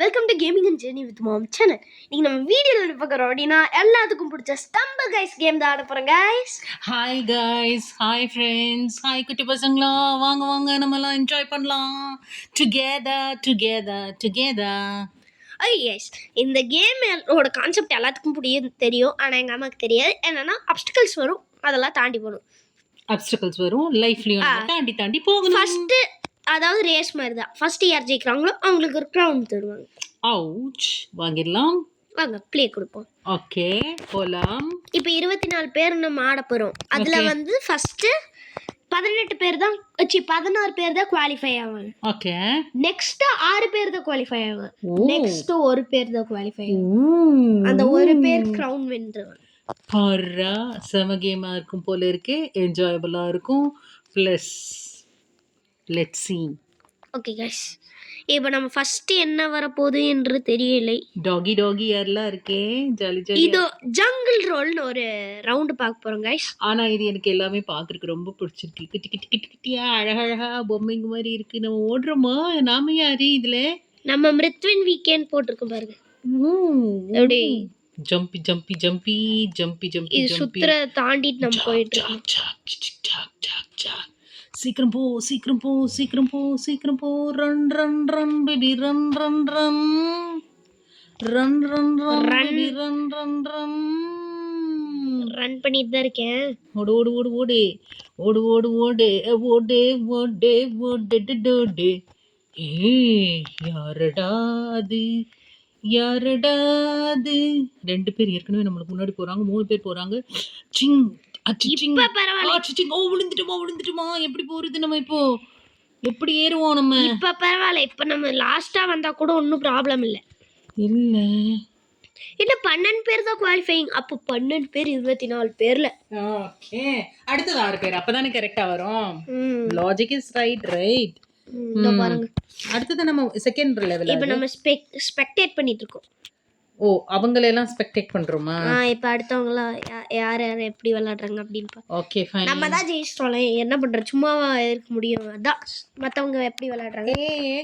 Welcome to gaming and journey with mom channel. இன்னைக்கு நம்ம வீடியோவில் பார்க்குறோம் அப்படின்னா எல்லாத்துக்கும் பிடிச்ச ஸ்டம்பிள் கைஸ் கேம் தான் ஆட போகிறோம் guys. Hi guys, hi friends, hi குட்டி பசங்களா, வாங்க வாங்க நம்மலாம் என்ஜாய் பண்ணலாம் டுகெதர். ஓகே கைஸ், இந்த கேமோட கான்செப்ட் எல்லாத்துக்கும் தெரியும். ஆனால் எங்கள் அம்மாவுக்கு தெரியாது. என்னென்னா அப்டிக்கல்ஸ் வரும், அதெல்லாம் தாண்டி போகணும். அப்டிக்கல்ஸ் வரும், லைஃப்லையும் தாண்டி போகணும். ஃபஸ்ட்டு அதாவது ரேஸ் மாதிரி தான். ஃபஸ்ட்டு யார் ஜெயிக்கிறாங்களோ அவங்களுக்கு ஒரு க்ரௌன் தருவாங்க. அவுச், வாங்கிடலாம். வாங்க ப்ளே கொடுப்போம். ஓகே, போகலாம். இப்போ 24 பேர் நம்ம ஆட போகிறோம். அதில் வந்து ஃபஸ்ட்டு 18 பேர் தான் 16 பேர் தான் குவாலிஃபை ஆவாங்க. ஓகே, நெக்ஸ்ட் 6 பேர் தான் குவாலிஃபை ஆவாங்க. நெக்ஸ்ட் 1 பேர் தான் குவாலிஃபை ஆவாங்க. அந்த 1 பேர் க்ரௌன் வென்றுவாங்க. ஹர்ரா, செம கேமா இருக்கும் போல இருக்கு, என்ஜாயபிளா இருக்கும். Plus let's see. Okay guys, இப்போ நம்ம ஃபர்ஸ்ட் என்ன வர போகுது என்று தெரியலை. டாகி யாரெல்லாம் இருக்கே, ஜாலி இதோ ஜங்கிள் ரோல்னு ஒரு ரவுண்ட் பார்க்க போறோம் गाइस. ஆனா இது எனக்கு எல்லாமே பார்க்கறதுக்கு ரொம்ப பிடிச்சிருக்கு. கிட்டியா அழகழகா பொம்மைங்க மாதிரி இருக்கு. நம்ம ஓடுறோமா? நாம யாரு இதுல? நம்ம மிருத்வின் வீக்கெண்ட் போட்டிருக்கோம் பாருங்க. எப்படி ஜம்பி இது சுத்துற தாண்டிட்டு நம்ம போயிட்டு இருக்கோம். சீக்கிரம் போ ரன் பேபி ரன் ரன் பண்ணிட்டு தான் இருக்கேன். ஓடு. யாரடா அது? 2 பேர் ஏற்கனவே நம்மளுக்கு முன்னாடி போறாங்க, 3 பேர் போறாங்க. விழுந்துட்டுமா? எப்படி போறது நம்ம இப்போ? எப்படி ஏறுவோம் நம்ம? இப்ப பரவாயில்ல. இப்ப நம்ம லாஸ்டா வந்தா கூட ஒன்னும் ப்ராப்ளம் இல்ல. 12 பேர் தான் குவாலிஃபைங். அப்போ 12 பேர் 24 பேர்ல. ஓகே, அடுத்தது 6 பேர். அப்பதானே கரெக்டா வரும். Logic is right. பாருங்க, அடுத்தது நம்ம செகண்ட் லெவல். இப்போ நம்ம ஸ்பெக்டேட் பண்ணிட்டு இருக்கோம். ஓ, அவங்களெல்லாம் ஸ்பெக்டேட் பண்றோமா? இப்போ அடுத்தவங்களாம் யார் எப்படி விளையாடுறாங்க அப்படின்னு. Okay fine. நம்ம தான் ஜெயிச்சிட்டோம். என்ன பண்றோம், சும்மாவா இருக்க முடியும்? அதான் மற்றவங்க எப்படி விளையாடுறாங்க.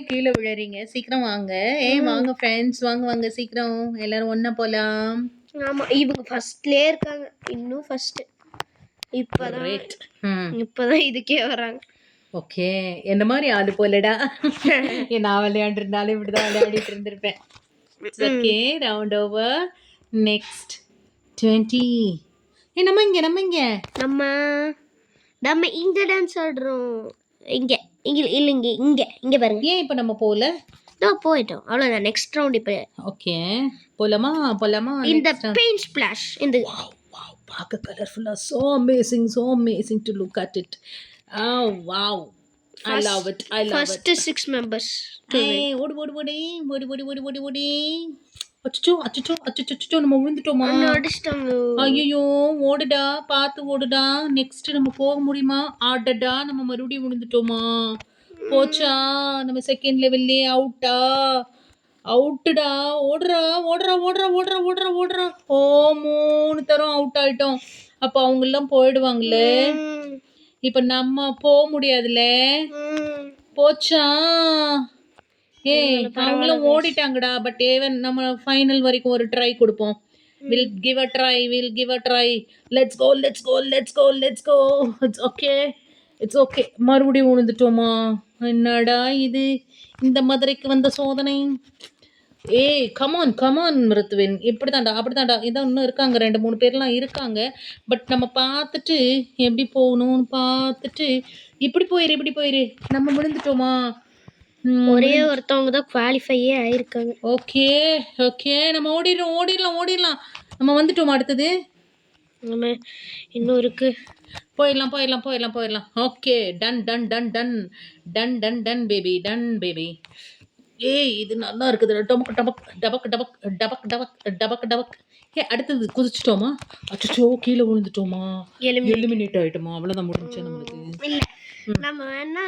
கீழே விழுறீங்க, சீக்கிரம் வாங்க. வாங்க ஃப்ரெண்ட்ஸ், வாங்க சீக்கிரம் எல்லாரும் ஒண்ணா போலாம். ஆமா, இவங்க ஃபர்ஸ்ட்லயே இருக்காங்க. இன்னும் ஃபர்ஸ்ட் இப்பதான் இதுக்கே வராங்க. ஓகே, என்ன மாதிரி ஆளு போலடா. நான் விளையாண்டுருந்தாலும் இப்படிதான் விளையாடிட்டு இருந்திருப்பேன். Okay, round over. நெக்ஸ்ட் 20. நம்ம இங்க டான்ஸ் ஆடுறோம். இங்க பாருங்க. ஏன் இப்போ நம்ம போல போயிட்டோம், அவ்வளவுதான். நெக்ஸ்ட் ரவுண்ட் இப்போ. ஓகே, போலாமா? இந்த பெயிண்ட் ஸ்பிளாஷ். இந்த வாவ், பார்க்க கலர்ஃபுல்லா, so amazing to look at it. Oh wow, I love it. First 6 members. ஓடு. அச்சச்சோ, நம்ம விழுந்துட்டோமா? ஐயோ, ஓடுடா, பார்த்து ஓடுடா. நெக்ஸ்ட் நம்ம போக முடியுமா? ஆடடா, நம்ம மறுபடியும் விழுந்துட்டோமா? போச்சா, நம்ம செகண்ட் லெவல்லே அவுட்டா? அவுட்டுடா. ஓடுறா. ஓ, 3 தரம் அவுட் ஆயிட்டோம். அப்போ அவங்க எல்லாம் போயிடுவாங்களே. இப்ப நம்ம போக முடியாதுல. போச்சா? அவங்களும் ஓடிட்டாங்கடா. பட் ஏவன் நம்ம ஃபைனல் வரைக்கும் ஒரு ட்ரை கொடுப்போம். We'll give a try. Let's go. It's okay. மறுபடியும் விழுந்துட்டோமா? என்னடா இது, இந்த மதுரைக்கு வந்த சோதனை. கமான் மிருத்வின். அப்படிதான்டா. இதான் இன்னும் இருக்காங்க, 2-3 பேர்லாம் இருக்காங்க. பட் நம்ம பார்த்துட்டு எப்படி போகணும்னு பார்த்துட்டு இப்படி போயிரு. நம்ம விழுந்துட்டோமா? ஒரே ஒருத்தவங்க தான் குவாலிஃபையே ஆயிருக்காங்க. ஓகே, நம்ம ஓடிடலாம். நம்ம வந்துட்டோமா? அடுத்தது நம்ம இன்னும் இருக்கு. போயிடலாம். Okay, done baby. இது நல்லா இருக்குது. டபக். அடுத்தது குதிச்சிட்டோமா? அச்சோ, கீழே விழுந்துட்டோமா? எலிமினேட் ஆயிட்டோமா? அவ்வளவுதான், முடிஞ்சு நம்மளுக்கு. இல்ல, நம்ம வேணா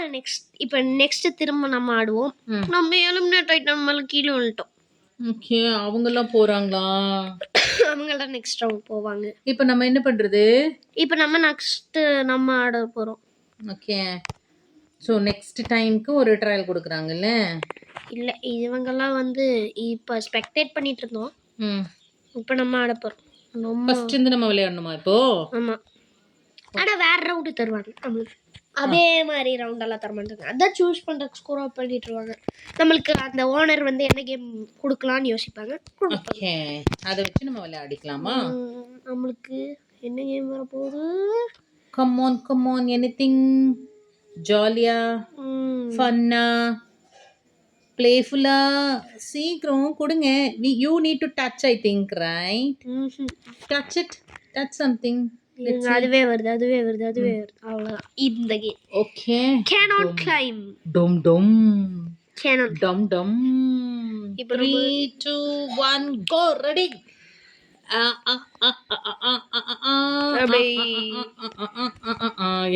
நெக்ஸ்ட் திரும்ப நம்ம ஆடுவோம். நம்ம எலிமினேட் ஆயிட்டோம், நம்மள கீழே விழுந்துட்டோம். ஓகே, அவங்க எல்லாம் போறாங்களா? அவங்க எல்லாம் நெக்ஸ்ட் ரவுண்ட் போவாங்க. இப்போ நம்ம என்ன பண்றது? இப்போ நம்ம நெக்ஸ்ட் நம்ம ஆட போறோம். ஓகே, ஸோ நெக்ஸ்ட் டைம்க்கு ஒரு ட்ரையல் கொடுக்குறாங்கல்ல. இல்லை இவங்கெல்லாம் வந்து இப்போ ஸ்பெக்டேட் பண்ணிட்டு இருந்தோம். ம் இப்போ நம்ம ஆட போகிறோம். நம்ம ஃபர்ஸ்ட் இருந்து நம்ம விளையாடணுமா இப்போ? ஆமாம், ஆனால் வேற ரவுண்டு தருவாங்க நம்மளுக்கு. அதே மாதிரி ரவுண்டெல்லாம் தர மாட்டாங்க. அதான் சூஸ் பண்ணுற ஸ்கோர் அப் பண்ணிட்டுருவாங்க. நம்மளுக்கு அந்த ஓனர் வந்து என்ன கேம் கொடுக்கலான்னு யோசிப்பாங்க. ஓகே, அதை வச்சு நம்ம விளையாடிக்கலாமா? நம்மளுக்கு என்ன கேம் வரப்போகுது? கம்மான் எனிதிங் ஜாலியா ஃபன்னா பிளேஃபுல்லா சீக்கிரம் கொடுங்க. You need to touch, I think, right? Touch it, touch something. அதுவே வருது அவ்வளோதான் இந்த கேம். Okay, cannot climb. டும் டும் cannot. டம் டம். இப்போ 3 2 1 கோ. ரெடி?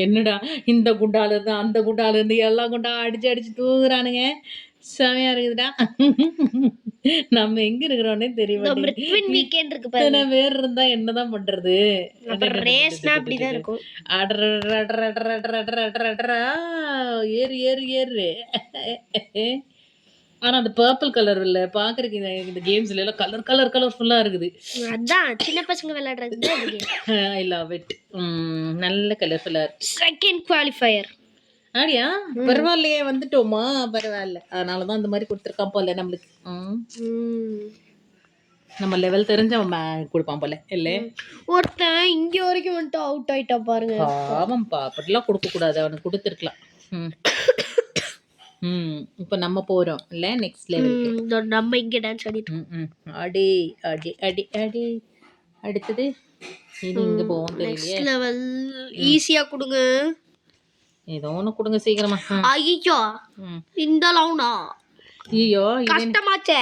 என்னடா இந்த குண்டால இருந்து அந்த குண்டால இருந்து எல்லா குண்டா அடிச்சு அடிச்சு தூங்குறானுங்க. செமையா இருக்குதுடா. நம்ம எங்க இருக்கிறோன்னே தெரிய ட்வின் வீக்கெண்ட் இருக்கு பாருங்க. இத்தனை பேர் இருந்தா என்னதான் பண்றது? ரேஸ்னா அப்படிதான் இருக்கும். ஏறு ஏறு ஏறு. ஆனா அந்த பர்பிள் கலர் இல்ல பாக்குறதுக்கு இந்த கேம்ஸ்ல எல்லாம் கலர்ஃபுல்லா இருக்குது. அதான் சின்ன பசங்க விளையாடுறது. ஐ லவ் இட். நல்ல கலர்ஃபுல்லா இருக்கு. Second qualifier. அப்படியா? பரவாயில்லையே, வந்துட்டோமா? பரவாயில்ல. அதனாலதான் இந்த மாதிரி கொடுத்துருக்கான் போல நம்மளுக்கு. நம்ம லெவல் தெரிஞ்சவன் கொடுப்பான் போல இல்ல. ஒருத்தன் இங்க வரைக்கும் வந்துட்டு அவுட் ஆயிட்டா பாருங்க. பாவம்பா, அப்படிலாம் கொடுக்க கூடாது. அவனுக்கு கொடுத்துருக்கலாம். இப்போ நம்ம போறோம் இல்ல நெக்ஸ்ட் லெவலுக்கு. நம்ம இங்க டான்ஸ் ஆடிட்டு. அடி அடி அடி அடி. அடுத்தது இது இங்க போவோம். நெக்ஸ்ட் லெவல் ஈஸியா கொடுங்க. ஏதோ ஒன்று கொடுங்க சீக்கிரமா. ஐயோ இந்த லவுனா ஐயோ கஷ்டமாச்சே.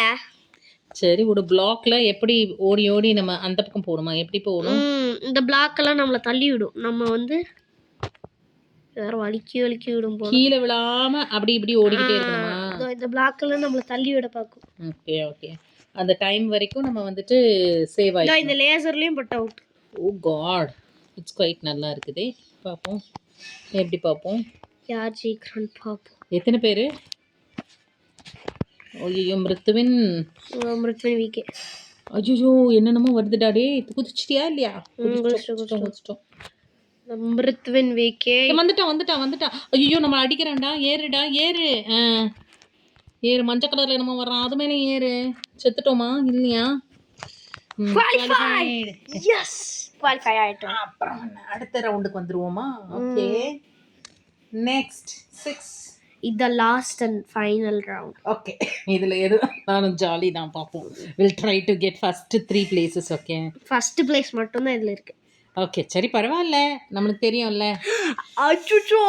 சரி, ஒரு பிளாக்ல எப்படி ஓடி ஓடி நம்ம அந்த பக்கம் போகணுமா? எப்படி போகணும்? இந்த பிளாக் எல்லாம் நம்மள தள்ளி விடும். நம்ம வந்து வேற வலிக்கி விடும் போல. கீழே விழாம அப்படி இப்படி ஓடிக்கிட்டே இருக்கணுமா? இந்த பிளாக் எல்லாம் நம்மள தள்ளி விட பாக்கும். ஓகே ஓகே, அந்த டைம் வரைக்கும் நம்ம வந்துட்டு சேவ் ஆயிடும். இந்த லேசர்லயும் but out. Oh God, it's quite நல்லா இருக்குது. பாப்போம் எப்படி பாப்போம். யார் ஜெயிக்கிறான்னு பாப்போம். எத்தனை பேரு? ஐயோ மிருத்துவின் வீக்கே. ஐயோ என்னென்னமோ வருதுடா. டே குதிச்சிட்டியா இல்லையா? குதிச்சிட்டோம். மிருத்துவின் வீக்கே வந்துட்டான். ஐயோ நம்ம அடிக்கிறான்டா. ஏறுடா ஏறு. ஏறு. மஞ்சள் கலர்ல என்னமோ வர்றான், அது மேலே ஏறு. செத்துட்டோமா இல்லையா? குவாலிஃபை ஆயிட்டோம். அப்புறம் அடுத்த ரவுண்டுக்கு வந்துருவோமா? Okay, next 6. இது last and final round. Okay, இதுல எது நானும் ஜாலி தான். பார்ப்போம். Will try to get first 3 places. Okay, first place மட்டும் தான் இதுல இருக்கு. ஓகே சரி பரவாயில்ல, நம்மளுக்கு தெரியும்ல. அச்சோ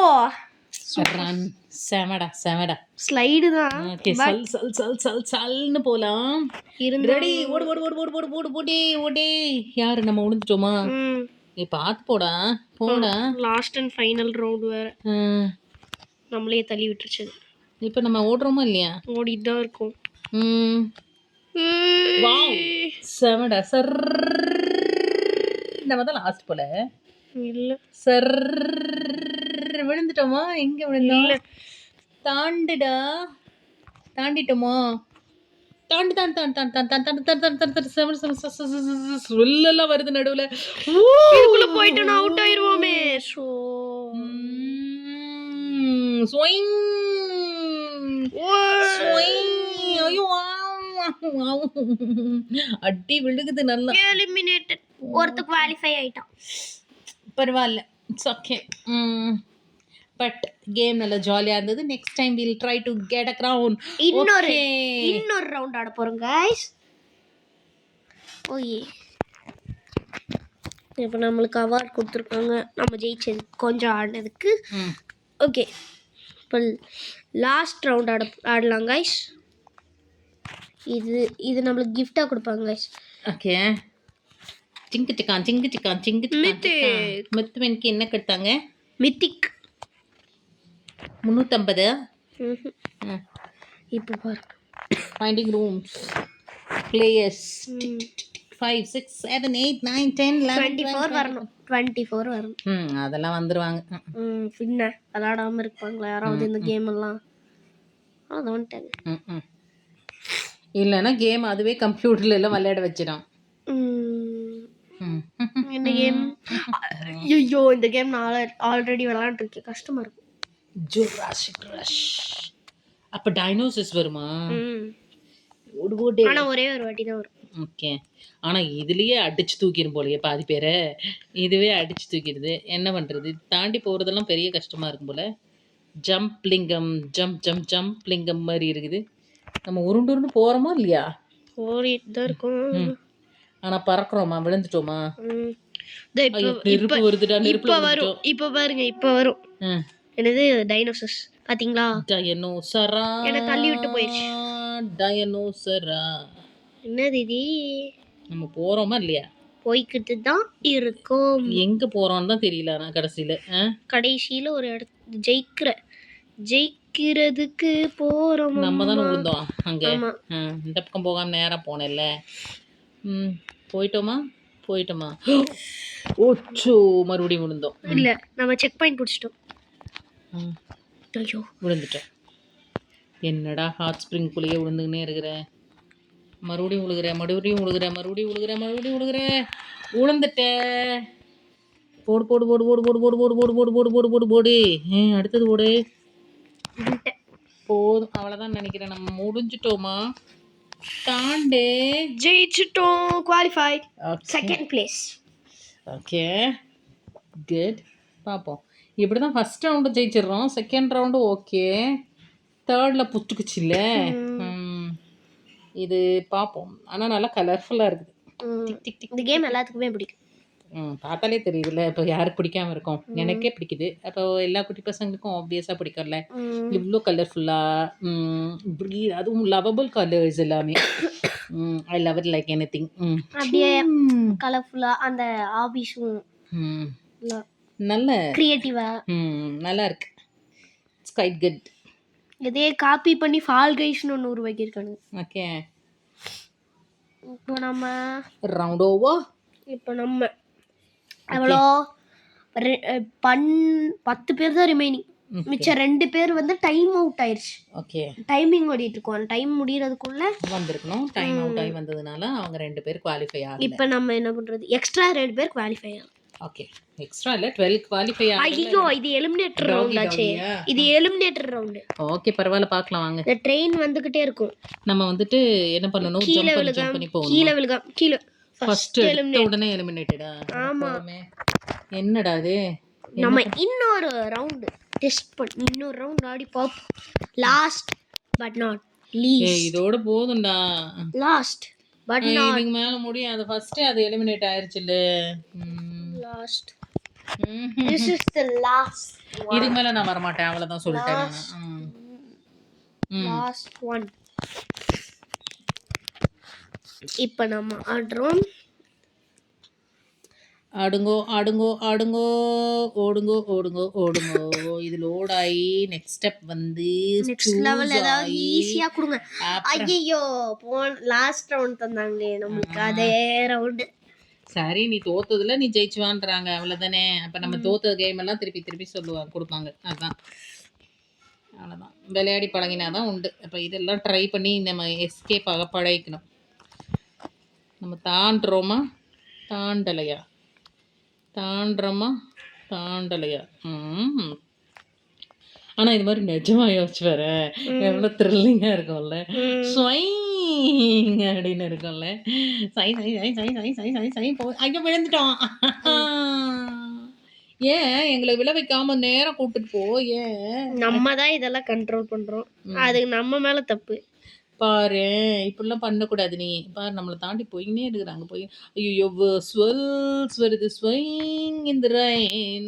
ரன். செமடா ஸ்லைடு தான். ஓகே, சல்னு போலாம். ரெடி? ஓடு. யாரு நம்ம விழுந்துட்டோமா? நீ பார்த்து போடா. லாஸ்ட் அண்ட் ஃபைனல் ரவுண்ட் வேற. நம்மளே தள்ளி விட்டுருச்சு. இப்போ நம்ம ஓடுறோமா இல்லையா? ஓடிட்டு தான் இருக்கோம். வாவ் செமடா. நம்ம தான் லாஸ்ட் போல. இல்ல விழுந்துட்டோமா? எங்க விழுந்தோம்? தாண்டிட்டோமா? சொல்லலாம் வருது நடுவுல. இதுக்குள்ள போயிட்டு நான் அவுட் ஆயிருவோமே. அடி விழுகுது நல்லா. எலிமினேட்டட். ஒருத்த குவாலிஃபை ஆயிட்டான். பரவாயில்ல, இட்ஸ் ஓகே. பட் கேம் நல்லா ஜாலியாக இருந்தது. Next time will try to get a crown. இன்னொரு ரவுண்ட் ஆட போகிறோம் கைஸ். ஓகே, இப்போ நம்மளுக்கு அவார்ட் கொடுத்துருக்காங்க நம்ம ஜெயிச்சது கொஞ்சம் ஆடினதுக்கு. ஓகே, இப்போ லாஸ்ட் ரவுண்ட் ஆடலாம் கைஸ். இது நம்மளுக்கு கிஃப்டாக கொடுப்பாங்க கைஸ். ஓகே, சிங்கு மித்துவனுக்கு என்ன கொடுத்தாங்க? மித்திக் 350. இப்போ பாருங்க, ஃபைண்டிங் ரூம்ஸ், பிளேயர்ஸ், 5 6 7 8 9 10 11 24 வரணும். 24 வரணும். அதெல்லாம் வந்துருவாங்க. பின்ன விளையாடாம இருப்பாங்களா யாராவது இந்த கேம் எல்லாம்? அது வந்துட்டாங்க. இல்லைன்னா கேம் அதுவே கம்ப்யூட்டர்ல எல்லாம் விளையாட வச்சிடும். இந்த கேம் ஐயோ இந்த கேம் நான் ஆல்ரெடி விளையாண்டுருக்கேன். கஷ்டமா இருக்கும். Jurassic rush. அப்ப டைனோசர்ஸ் வருமா? ஆனா ஒரே ஒரு வாட்டி தான் வரும். ஓகே. ஆனா இதுலயே அடிச்சு தூக்கிடும் போலயே பாதி பேரை. இதுவே அடிச்சு தூக்கிடுது. என்ன பண்றது? தாண்டி போறதெல்லாம் பெரிய கஷ்டமா இருக்கும் போல. ஜம்ப் லிங்கம் ஜம்ப் ஜம்ப் ஜம்ப் லிங்கம் மாதிரி இருக்குது. நம்ம உருண்டு போறோமா இல்லையா? ஓடிட்டு தான் இருக்கும். ஆனா பறக்குறோமா? விழுந்துட்டோமா? நெருப்பு வருதுடா. நெருப்புல வரும். இப்ப பாருங்க இப்ப வரும். என்னது டைனோசர்ஸ் பாத்தீங்களா? டைனோசரா. என்ன தள்ளி விட்டு போயிடுச்சு. டைனோசரா. என்னது இது? நம்ம போறோமா இல்லையா? போய்கிட்டு தான் இருக்கும். எங்க போறோம்னு தான் தெரியல. நான் கடைசியில ஒரு இடத்து ஜெயிக்கிறதுக்கு போறோம். நம்ம தானே விழுந்தோம் அங்க. இந்த பக்கம் போகாம நேரா போனேன்ல. போயிட்டோமா? ஓச்சோ மறுபடியும் விழுந்தோம். இல்ல நம்ம செக் பாயிண்ட் பிடிச்சிட்டோம். ஐயோ விழுந்துட்டோம். என்னடா ஹாட் ஸ்ப்ரிங் குள்ளேயே விழுந்துக்கினே இருக்கிற. மறுபடியும் விழுகிற. விழுந்துட்ட. போடு போடு போடு போடு போடு போடு போடு போடு போடு போடு போடு போடு போடு. அடுத்தது போடு. போதும் அவ்வளோதான் நினைக்கிறேன். நம்ம முடிஞ்சிட்டோமா? தாண்டே ஜெயிச்சிட்டோம். Qualify. Second place. Okay good. பார்ப்போம். இப்படி தான் ஃபஸ்ட் ரவுண்டு ஜெயிச்சிடுறோம். Second round okay. தேர்டில் புட்டுக்குச்சு இல்லை? இது பார்ப்போம். ஆனால் நல்லா கலர்ஃபுல்லாக இருக்குது. இந்த கேம் எல்லாத்துக்குமே பிடிக்கும். பார்த்தாலே தெரியுதுல்ல. இப்போ யாருக்கு பிடிக்காம இருக்கும்? எனக்கே பிடிக்குது. அப்போ எல்லா குட்டி பசங்களுக்கும் ஆப்வியஸாக பிடிக்கும்ல. இவ்வளோ கலர்ஃபுல்லாக அதுவும் லவபிள் கலர்ஸ் எல்லாமே. I love it like anything. அப்படியே கலர்ஃபுல்லாக அந்த ஆபீஸும் நல்ல கிரியேட்டிவா நல்லா இருக்கு. It's quite good. இதே காப்பி பண்ணி ஃபால் கைஸ்னு ஒன்று உருவாக்கியிருக்காங்க. ஓகே. இப்போ நம்ம ரவுண்ட் ஓவர். இப்போ நம்ம எவ்வளோ 10 பேர் தான் ரிமைனிங். மிச்சம் 2 பேர் வந்து டைம் அவுட் ஆயிடுச்சு. ஓகே. டைமிங் ஓடிட்டு இருக்கோம். டைம் முடியறதுக்குள்ள வந்திருக்கணும். டைம் அவுட் ஆகி வந்ததுனால அவங்க 2 பேர் குவாலிஃபை ஆகல. இப்போ நம்ம என்ன பண்றது? எக்ஸ்ட்ரா 2 பேர் குவாலிஃபை ஆகும். ஓகே. எக்ஸ்ட்ரா இல்ல 12 குவாலிஃபை ஆகல. ஐயோ இது எலிமினேட்டர் ரவுண்ட் ஆச்சே. இது எலிமினேட்டர் ரவுண்ட். ஓகே பரவாயில்ல பார்க்கலாம் வாங்க. இந்த ட்ரெயின் வந்துகிட்டே இருக்கும். நம்ம வந்துட்டு என்ன பண்ணனும்? ஜம்ப் பண்ணி போகணும். கீழ ஃபர்ஸ்ட் எடுத்த உடனே எலிமினேட்டடா? ஆமா. என்னடா இது? நம்ம இன்னொரு ரவுண்ட் டெஸ்ட் பண்ணி இன்னொரு ரவுண்ட் ஆடி பாப்போம். Last but not least. இதோட போதும்டா. Last but not. இதுக்கு மேல முடியாது. ஃபர்ஸ்ட் அது எலிமினேட் ஆயிருச்சுல. Last. This is the last one. இதுக்கு மேல நான் வர மாட்டேன். அவ்வளவுதான் சொல்லிட்டேன் நான். Last one. இப்போ நம்ம ஆடுறோம். ஆடுங்கோ ஓடுங்கோ. இது லோட் ஆகி நெக்ஸ்ட் ஸ்டெப் வந்து நெக்ஸ்ட் லெவல் ஏதாவது ஈஸியா கொடுங்க. ஐயோ லாஸ்ட் ரவுண்ட் தந்தாங்க நமக்கு. அதே ரவுண்ட். சரி நீ தோத்ததுல நீ ஜெயிச்சுவான்றாங்க அவ்வளவுதானே. அப்ப நம்ம தோத்த கேம் எல்லாம் திருப்பி சொல்லுவாங்க கொடுப்பாங்க. அதான் அவ்வளோதான். விளையாடி பழகினாதான் உண்டு. அப்போ இதெல்லாம் ட்ரை பண்ணி நம்ம எஸ்கேப் ஆக பழகிக்கணும். நம்ம தாண்டுறோமா தாண்டலையா? ஆனால் இது மாதிரி நிஜமாக யோசிச்சு வர எவ்வளோ த்ரில்லிங்காக இருக்கும்ல. ஸ்வைங் அப்படின்னு இருக்கும்ல. சை போ. ஐயோ விழுந்துட்டோம். ஏன் எங்களை விழ வைக்காம நேரம் கூப்பிட்டு போ. ஏன் நம்ம தான் இதெல்லாம் கண்ட்ரோல் பண்ணுறோம். அதுக்கு நம்ம மேலே தப்பு. பாரு இப்படிலாம் பண்ணக்கூடாது. நீ பாரு நம்மளை தாண்டி போயின்னே இருக்கிறாங்க. போய் ஐயோ ஸ்வெல்ஸ் வருது. ஸ்வைங் இந்த ரெயின்.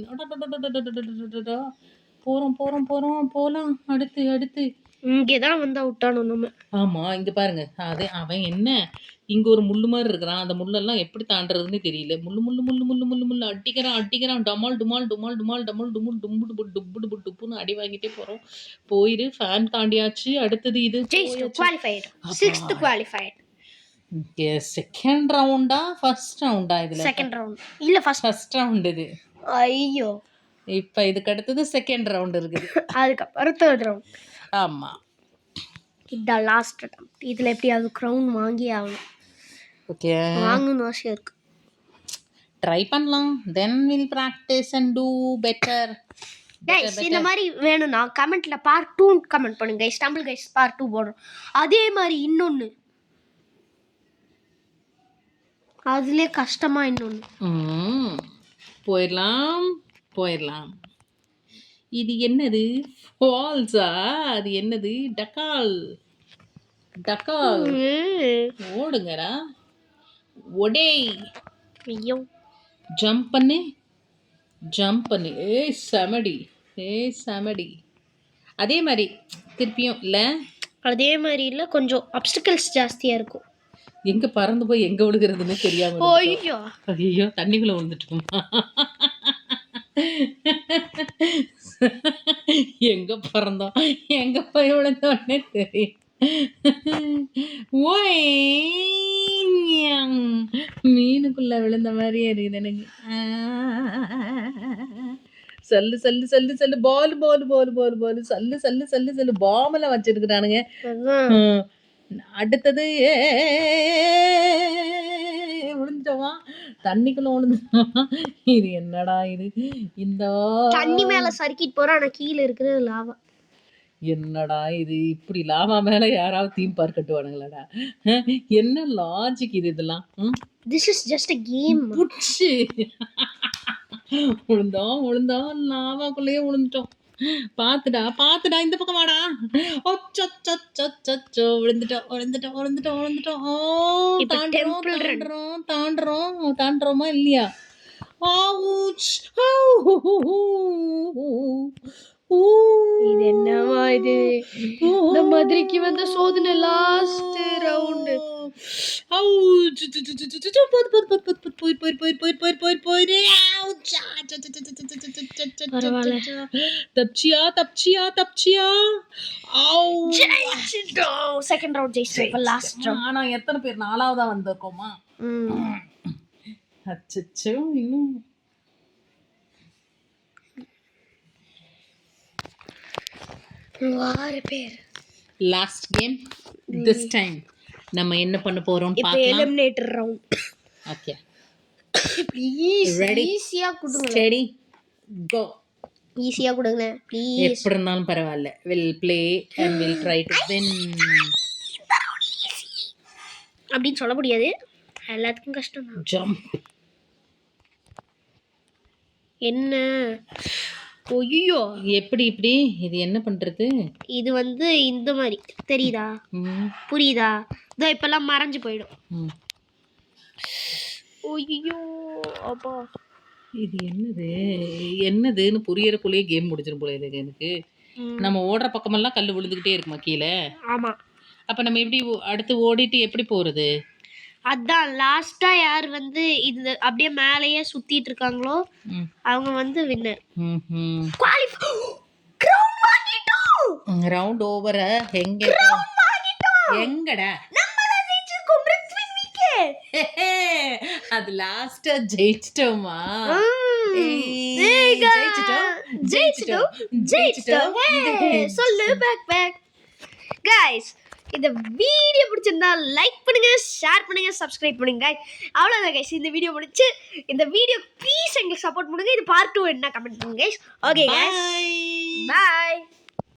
போகலாம். அடுத்து இங்கே தான் வந்து அவுட்டானோம் நம்ம. ஆமாம் இங்கே பாருங்க. அது அவன் என்ன இங்கே ஒரு முள்ளு மாதிரி இருக்கிறான். அந்த முள்ளெல்லாம் எப்படி தாண்டறதுன்னு தெரியல. முள்ளு அடிக்கிறான். டுப்புன்னு அடி வாங்கிட்டே போகிறோம். போயிரு. ஃபேன் தாண்டியாச்சு. அடுத்தது இது குவாலிஃபைடு. 6th qualified. செகண்ட் ரவுண்டா ஃபர்ஸ்ட் ரவுண்டா இதுல? செகண்ட் ரவுண்ட் இல்ல ஃபர்ஸ்ட். ஃபர்ஸ்ட் ரவுண்ட் இது. ஐயோ, இப்ப இதுக்கு அடுத்தது செகண்ட் ரவுண்ட் இருக்குது. அதுக்கப்புறம் தேர்ட் ரவுண்ட். ஆமா. இதான் லாஸ்ட் அட்டெம்ப்ட். இதுல எப்படியாவது க்ரௌன் வாங்கி ஆகணும். ஓகே, வாங்கணும்னு ஆசையா இருக்கு. ட்ரை பண்ணலாம். Then will practice and do better. Guys இந்த மாதிரி வேணும்னா கமெண்ட்ல பார்ட் 2 கமெண்ட் பண்ணுங்க கைஸ். தமிழ் கைஸ் பார்ட் 2 போடுறோம். அதே மாதிரி இன்னொன்னு அதுல கஷ்டமா இன்னொன்னு போயிடலாம். இது என்னது? ஃபால்ஸா? அது என்னது? டக்கால். ஓடுங்கடா, ஒடே. ஐயோ, ஜம்ப் பண்ணு. ஏய் சமடி. அதே மாதிரி திருப்பியும் இல்லை? அதே மாதிரி இல்லை, கொஞ்சம் அப்டிகல்ஸ் ஜாஸ்தியா இருக்கும். எங்க பறந்து போய் எங்க விழுகிறதுன்னு தெரியாம. ஐயோ தண்ணிக்குள்ள விழுந்துட்டோமா? எங்க பறந்தோம் எங்க போய் விழுந்தோன்னே தெரியும். மீனுக்குள்ள விழுந்த மாதிரியே இருக்குது எனக்கு. சல்லு பால் சல்லு பாம்பெல்லாம் வச்சிருக்கிறானுங்க. அடுத்தது விழுந்துட்டோமா? தண்ணிக்குள்ள விழுந்துட்டோமா? இது என்னடா இது? இந்த தண்ணி மேல சறுக்கிட்டு போற, ஆனா கீழே இருக்கிறது லாவா. என்னடா இது? இப்படி லாவா மேல யாராவது தீம் பார்க் கட்டுவானுங்களாடா? என்ன லாஜிக் இது? இதெல்லாம் this is just a game. புட்சி விழுந்தோம் லாவாக்குள்ளேயே விழுந்துட்டோம். பாத்துடா இந்த பக்கம் வாடா. விழுந்துட்டோம். தாண்டுறோமா இல்லையா? இது என்னவா இது? இந்த மதுரைக்கு வந்த சோதனை லாஸ்ட் ரவுண்ட். தப்சியா. செகண்ட் ரவுண்ட் ஜெயிச்சிட்டோம். Last round. ஆனா எத்தனை பேர்? 4ஆவதா வந்திருக்கோமா? அச்சச்சோ, இன்னும் 6 பேர். Last game. திஸ் டைம் நம்ம என்ன பண்ண போறோம் பார்க்கலாம். Eliminator round. Okay, please ready? ஈஸியா கொடுங்க. Steady go. ஈஸியா கொடுங்க ப்ளீஸ். எப்படி இருந்தாலும் பரவாயில்ல. Will play and will try to win. அப்படின்னு சொல்ல முடியாது, எல்லாத்துக்கும் கஷ்டம் தான். ஜம்ப். என்ன? ஐயோ, எப்படி இப்படி? இது என்ன பண்றது? இது வந்து இந்த மாதிரி தெரியுதா? புரியுதா? இதோ இப்பெல்லாம் மறைஞ்சு போயிடும். ஐயோ அப்பா, இது என்னதுன்னு புரியறக்குள்ளேயே கேம் முடிச்சிடும் போல இது எனக்கு. நம்ம ஓடுற பக்கமெல்லாம் கல் விழுந்துக்கிட்டே இருக்குமா கீழே? ஆமா. அப்ப நம்ம எப்படி அடுத்து ஓடிட்டு எப்படி போறது? அதான் லாஸ்டா யார் வந்து இது அப்படியே மேலேயே சுத்திட்டு இருக்காங்களோ அவங்க வந்து வின்னர். Round over. எங்கடா அது லாஸ்டா ஜெயிச்சிட்டோமா? ஜெயிச்சிட்டோம். சொல்லு பேக். கைஸ், இந்த வீடியோ பிடிச்சிருந்தா லைக் பண்ணுங்க, ஷேர் பண்ணுங்க, சப்ஸ்கிரைப் பண்ணுங்க. அவ்வளோதான் கைஸ், இந்த வீடியோ முடிச்சு. இந்த வீடியோ ப்ளீஸ் எங்களுக்கு சப்போர்ட் பண்ணுங்க. இது பார்ட் 2 என்ன கமெண்ட் பண்ணுங்க கைஸ். Okay guys, by.